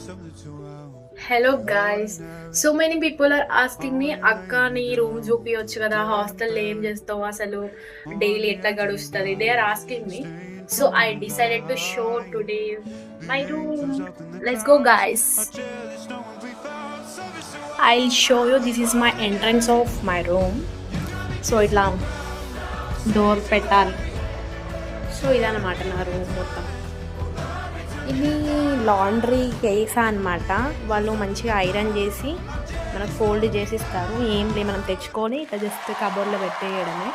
Hello guys. So many people are asking me అక్క నీ room చూపియొచ్చు కదా హాస్టల్ ఏం చేస్తావు అసలు డైలీ ఎట్లా గడుస్తుంది they are asking me so I decided to show today my room. Let's go guys. I'll show you this is my entrance of my room. So ఇట్లా door పెట్టాలి సో ఇదన్నమాట నా రూమ్ మొత్తం ఇది లాండ్రీ కేసా అనమాట వాళ్ళు మంచిగా ఐరన్ చేసి మనకు ఫోల్డ్ చేసి ఇస్తారు ఏం లేదు మనం తెచ్చుకొని ఇట్లా జస్ట్ కబోర్డ్లో పెట్టేయడమే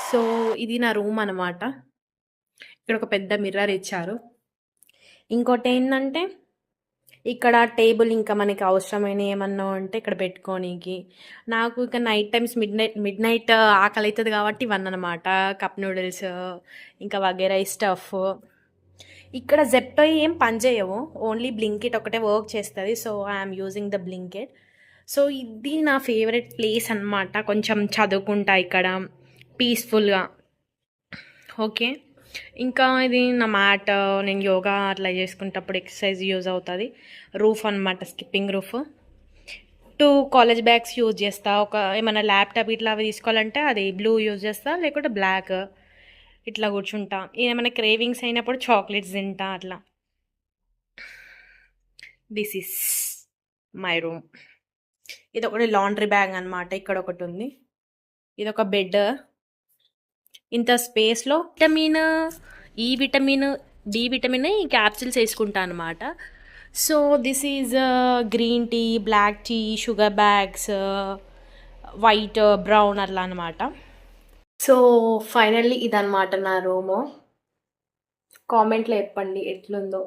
సో ఇది నా రూమ్ అనమాట ఇక్కడ ఒక పెద్ద మిర్రర్ ఇచ్చారు ఇంకోటి ఏంటంటే ఇక్కడ టేబుల్ ఇంకా మనకి అవసరమైన ఏమన్నా ఉంటే ఇక్కడ పెట్టుకోనికి నాకు ఇక నైట్ టైమ్స్ మిడ్ నైట్ ఆకలి అవుతుంది కాబట్టి ఇవన్నీ అనమాట కప్ నూడిల్స్ ఇంకా వగేరా స్టఫ్ ఇక్కడ జెప్టో ఏం పనిచేయవు ఓన్లీ బ్లింకిట్ ఒకటే వర్క్ చేస్తుంది so I'm using the Blinkit so ఇది నా ఫేవరెట్ ప్లేస్ అనమాట కొంచెం చదువుకుంటా ఇక్కడ పీస్ఫుల్గా ఓకే ఇంకా ఇది నా మ్యాట్ నేను యోగా అట్లా చేసుకునేటప్పుడు ఎక్సర్సైజ్ యూజ్ అవుతుంది రూఫ్ అనమాట skipping roof 2 college bags use చేస్తా ఒక ఏమైనా ల్యాప్టాప్ ఇట్లా అవి తీసుకోవాలంటే అది బ్లూ యూజ్ చేస్తా లేకుంటే బ్లాక్ ఇట్లా కూర్చుంటా ఏమైనా క్రేవింగ్స్ అయినప్పుడు చాక్లెట్స్ తింటా అట్లా దిస్ ఈస్ మై రూమ్ ఇది ఒకటి లాండ్రీ బ్యాగ్ అనమాట ఇక్కడ ఒకటి ఉంది ఇది ఒక బెడ్ ఇంత స్పేస్లో vitamin E vitamin D vitamin E capsules వేసుకుంటా అనమాట so this is green tea black tea sugar bags white brown అట్లా అనమాట సో ఫైనల్లీ ఇదన్నమాట నా రూము కామెంట్లో చెప్పండి ఎట్లుందో